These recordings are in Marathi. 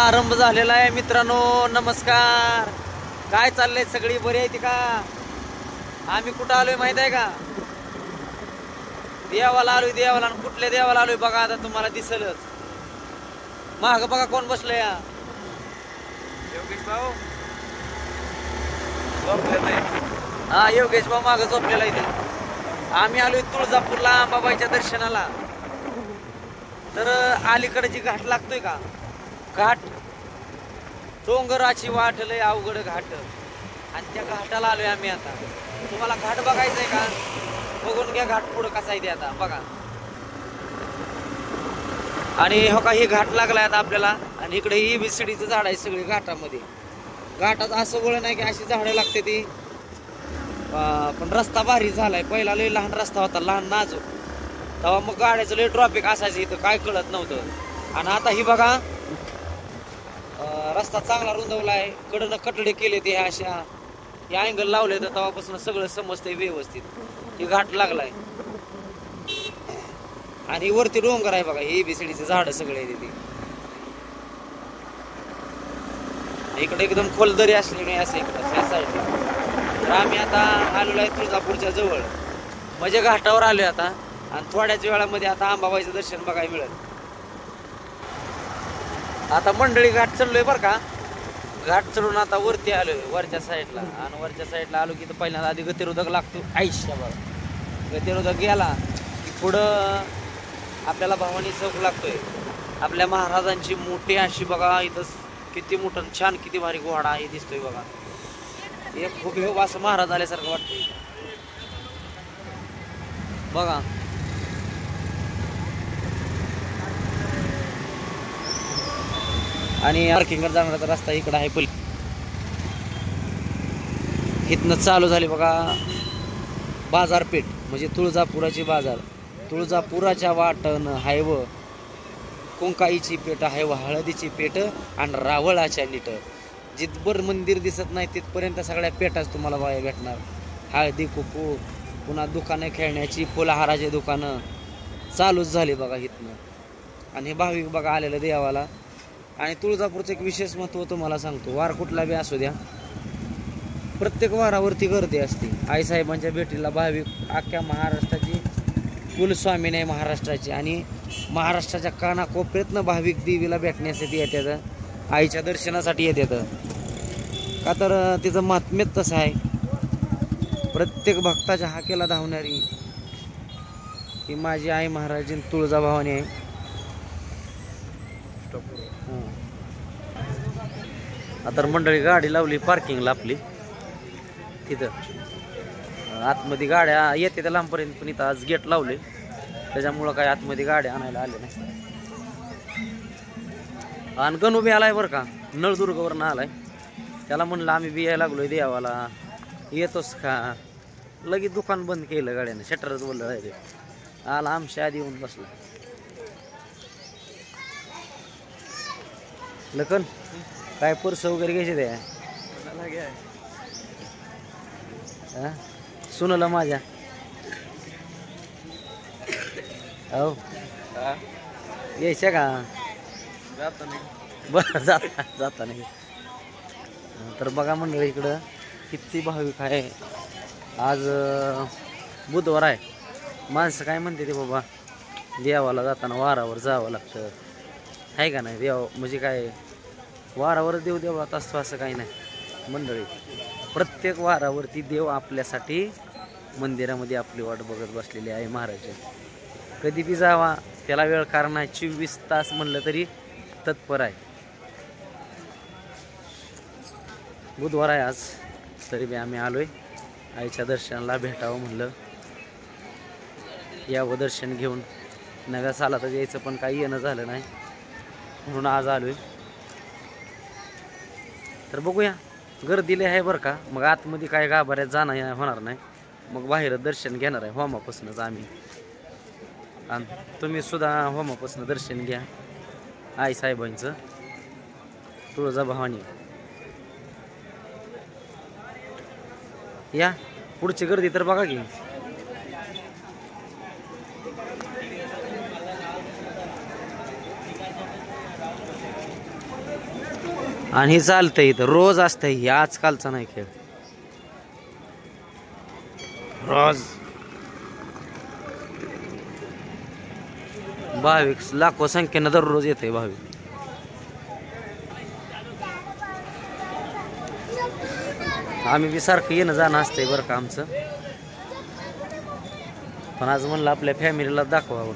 आरंभ झालेला आहे मित्रांनो. नमस्कार. काय चाललंय? सगळी बरी आहे का? आम्ही कुठं आलोय माहित आहे का? देवाला आलोय. देवाला. कुठल्या देवाला आलोय बघा, आता तुम्हाला दिसलच. माग बघा कोण बसलंय या. योगेश भाऊ. हा, योगेश भाऊ माग झोपलेला इथे. आम्ही आलोय तुळजापूरला अंबाबाईच्या दर्शनाला. तर अलीकडे जी घाट लागतोय का, घाट डोंगराची वाट लय अवघड घाट, आणि त्या घाटाला आलोय आम्ही आता. तुम्हाला घाट बघायचंय का? बघून घ्या घाट पुढं कसा आहे ते आता बघा. आणि हो का, हे घाट लागलाय आता आपल्याला. आणि इकडे ही बिसडीचं झाड आहे सगळी घाटामध्ये. घाटात असं वळण आहे की अशी झाडं लागते ती. पण रस्ता भारी झालाय. पहिला लय लहान रस्ता होता, लहान नाजूक. तेव्हा मग गाड्याचं लय ट्रॉफिक असायचं इथं, काय कळत नव्हतं. आणि आता ही बघा, रस्ता चांगला रुंदवलाय. कडनं कटडे केले ते अशा, हे अँगल लावले तर तेव्हापासून सगळं समजतंय व्यवस्थित. ही घाट लागलाय. आणि वरती डोंगर आहे बघा, हे बिसडीचे झाड सगळे तिथे. इकडे एकदम खोल दरी असली नाही असं इकडं साईडला. तर आम्ही आता आलेलो आहे तुळजापूरच्या जवळ, म्हणजे घाटावर आलोय आता. आणि थोड्याच वेळामध्ये आता अंबाबाईचं दर्शन बघायला मिळेल. आता मंडळी घाट चढलोय बरं का. घाट चढून आता वरती आलोय वरच्या साईडला. आणि वरच्या साईडला आलो की तर पहिल्यांदा आधी गतिरोधक लागतो. आयुष्य बघा, गतिरोधक गेला की पुढं आपल्याला भवानी चौक लागतोय. आपल्या महाराजांची मोठी अशी बघा इथं, किती मोठं छान, किती भारी घोडा हे दिसतोय बघा. एक खूप असं महाराज आल्यासारखं वाटतंय बघा. आणि पार्किंगवर जाणारा रस्ता इकडं आहे. पहिले इथनं चालू झाली बघा बाजारपेठ, म्हणजे तुळजापुराची बाजार. तुळजापुराच्या वाटण हाय व कुंकाईची पेठ आहे व हळदीची पेठ आणि रावळाच्या नीट. जिथभर मंदिर दिसत नाही तिथपर्यंत सगळ्या पेठाच तुम्हाला बघायला भेटणार. हळदी कुकू, पुन्हा दुकानं खेळण्याची, फुलहाराची दुकानं चालूच झाली बघा इथनं. आणि हे भाविक बघा आलेलं देवाला. आणि तुळजापूरचं एक विशेष महत्त्व तुम्हाला सांगतो. वार कुठला बी असू द्या, प्रत्येक वारावरती गर्दी असते. आईसाहेबांच्या भेटीला भाविक अख्ख्या महाराष्ट्राची कुलस्वामी नाही महाराष्ट्राची, आणि महाराष्ट्राच्या कानाकोपऱ्यातनं भाविक देवीला भेटण्यासाठी येतात, आईच्या दर्शनासाठी येतात. का तर तिचं महात्म्य तसं आहे. प्रत्येक भक्ताच्या हाकेला धावणारी ही माझी आई महाराजी तुळजाभवानी आहे. आता मंडळी गाडी लावली पार्किंगला आपली तिथं. आतमध्ये गाड्या येते त्या लांबपर्यंत, पण इथं आज गेट लावले त्याच्यामुळं काय आतमध्ये गाड्या आणायला आले नाही. आणि गणू बी आलाय बरं का, नळदुर्गवरनं आलाय. त्याला म्हणलं आम्ही बी यायला लागलोय देवाला, येतोस का? लगेच दुकान बंद केलं गाड्यानं, शटरच बोललं. आला आमच्या आधी येऊन बसला. लखन काय पर्स वगैरे घ्यायचे ते सुनला माझ्या. हो यायच्या का? बरं जाता नाही. तर बघा मंडळी इकडं किती भाविक आहे. आज बुधवार आहे. माणसं काय म्हणते ते बाबा, देवाला जाताना वारावर जावं लागतं आहे का नाही. देव म्हणजे काय वारावर देव देवळात असतो असं काही नाही मंडळी. प्रत्येक वारावरती देव आपल्यासाठी मंदिरामध्ये आपली वाट बघत बसलेली आहे महाराज. कधी बी जावा, त्याला वेळ कारण आहे. 24 तास म्हणलं तरी तत्पर आहे. बुधवार आहे आज, तरी बी आम्ही आलोय आईच्या दर्शनाला भेटावं म्हणलं. यावं दर्शन घेऊन. नव्या सालात यायचं पण काही येणं झालं नाही, म्हणून आज आलोय. तर बघूया, गर्दीले आहे बरं का. मग आतमध्ये काय गाभाऱ्यात जाणं होणार नाही, मग बाहेर दर्शन घेणार आहे होमापासूनच आम्ही. आणि तुम्ही सुद्धा होमापासून दर्शन घ्या आई साहेबांचं तुळजाभवानी. या पुढची गर्दी तर बघा की. आणि हे चालतंय इथं रोज असतंय, हे आजकालचा नाही खेळ, रोज भाविक लाखो संख्येनं दररोज येते भाविक. आम्ही बी सारखं येणं जाणं असतंय बरं का आमचं, पण आज म्हणलं आपल्या फॅमिलीला दाखवावं.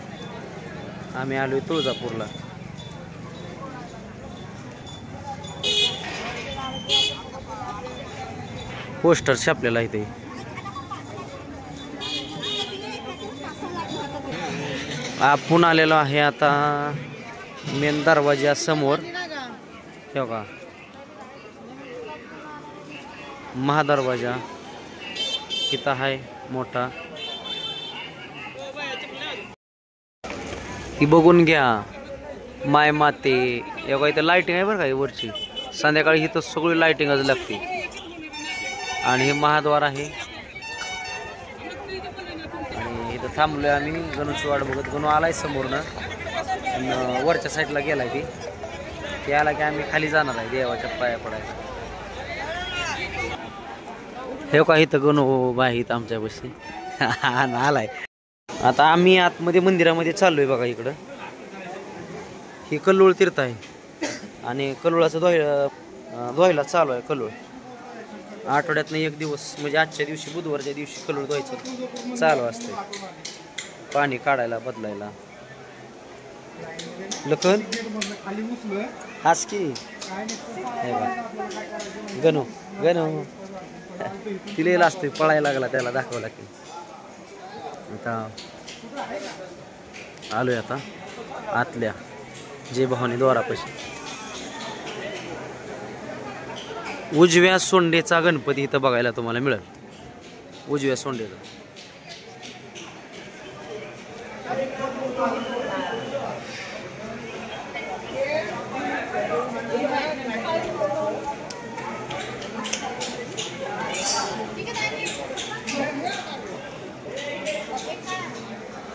आम्ही आलोय तुळजापूरला. पोस्टर छापलेला आहे ते. आपण आलेलो आहे आता मेन दरवाजा समोर, ठेव का महादरवाजा इथं आहे मोठा. ही बघून घ्या माय माते. एवढा इथं लाइटिंग आहे बरं का वरची, संध्याकाळी इथं सगळी लाइटिंगच लागते. आणि हे महाद्वार आहे. आणि इथं थांबलोय आम्ही गणूची वाट बघत. गणू आलाय समोरनं, वरच्या साईडला गेलाय ते आला की आम्ही खाली जाणार आहे देवाच्या पाया पडायला. हे का इथं गणू बाई इथं आमच्यापाशी आलाय. आता आम्ही आतमध्ये मंदिरामध्ये चाललोय बघा. इकडं ही कल्लोळ तीर्थ आहे आणि कल्लोळाचं धुवायला चालू आहे. कल्लोळ आठवड्यातनं एक दिवस म्हणजे आजच्या दिवशी बुधवारच्या दिवशी कल्लोळ धुवायचं चालू असते, पाणी काढायला बदलायला. लखन हाच की गणू गणू तिलेला असतोय, पळायला लागला त्याला दाखवावं लागते. आता आलोय आता आतल्या जय भवानी द्वारापाशी. उजव्या सोंडेचा गणपती इथं बघायला तुम्हाला मिळेल. उजव्या सोंडेचा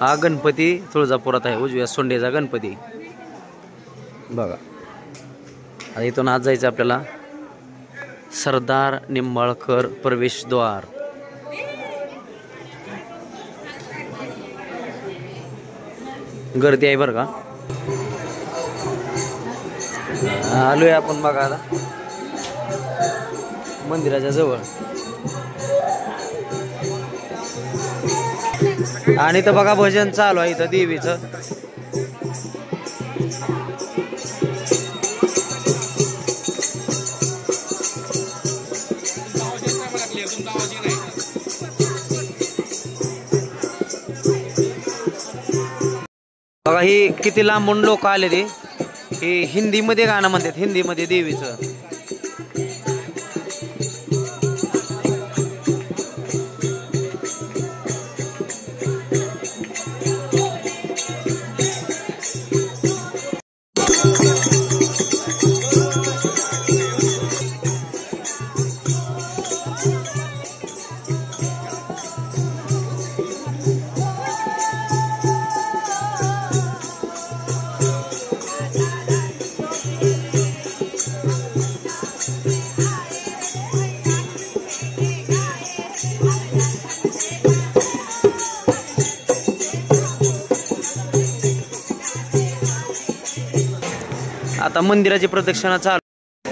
हा गणपती तुळजापुरात आहे. उजव्या सोंडेचा गणपती बघा. आता इथून आज जायचं आपल्याला सरदार निंबाळकर प्रवेशद्वार. गर्दी आहे बरं का. आलोय आपण बघा आता मंदिराच्या जवळ. आणि इथं बघा भजन चालू आहे इथं देवीचं. बघा ही किती लांबून लोक आले ते. हे हिंदीमध्ये गाणं म्हणतात, हिंदीमध्ये देवीचं. आता मंदिराची प्रदक्षिणा चालू.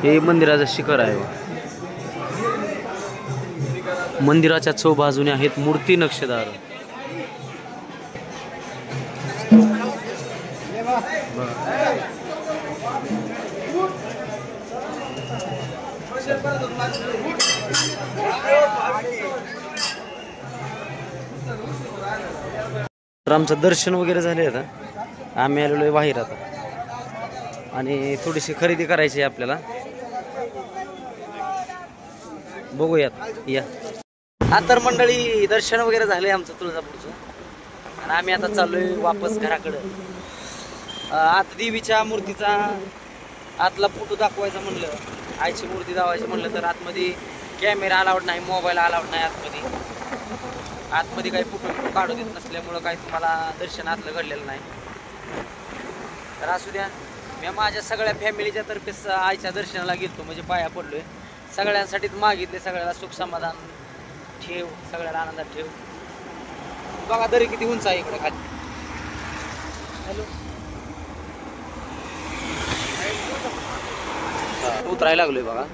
हे मंदिराचं शिखर आहे. मंदिराच्या चौबाजूने आहेत मूर्ती नक्षीदार. तर आमचं दर्शन वगैरे झाले. आता आम्ही आलेलो आहे बाहेर आता आणि थोडीशी खरेदी करायची आहे आपल्याला. बघूयात या. तर मंडळी दर्शन वगैरे झाले आमचं तुळजापूरचं आणि आम्ही आता चाललोय वापस घराकडं. आत देवीच्या मूर्तीचा आतला फोटो दाखवायचा म्हणलं, आईची मूर्ती दाखवायची म्हणलं तर आतमध्ये कॅमेरा अलाउड नाही, मोबाईल अलाउड नाही. आतमध्ये काही फोटो काढू देत नसल्यामुळं काही तुम्हाला दर्शन आतलं घडलेलं नाही. तर असू द्या, मी माझ्या सगळ्या फॅमिलीच्या तर्फे आईच्या दर्शनाला गेलतो, म्हणजे पाया पडलोय. सगळ्यांसाठीच मागितले, सगळ्याला सुख समाधान ठेव, सगळ्याला आनंदात ठेव. बघा दरी किती उंच आहे इकडे खाली. हॅलो, उतरायला लागलोय बघा.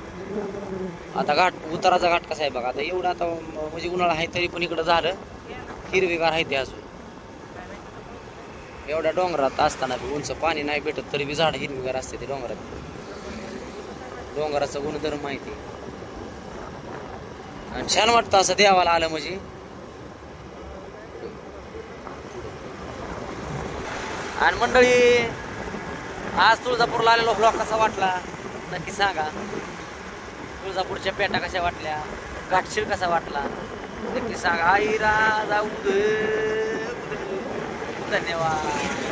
आता घाट, उताराचा घाट कसा आहे बघा. आता एवढा आता म्हणजे उन्हाळा आहे तरी पण इकडं झालं हिरवीगार आहे ते अजून. एवढ्या डोंगरात असताना बी उंच पाणी नाही भेटत तरी बी झाड हिरवीगार असते ते डोंगरात. डोंगराचा गुणधर्म माहिती आणि छान वाटतं असं देवाला आलं म्हणजे. आणि मंडळी, आज तुळजापूरला आलेलो ब्लॉग कसा वाटला नक्की सांगा. तुळजापूरच्या पेटा कशा वाटल्या, घाटशीळ कसा वाटला नक्की सांगा. आई राजा धन्यवाद.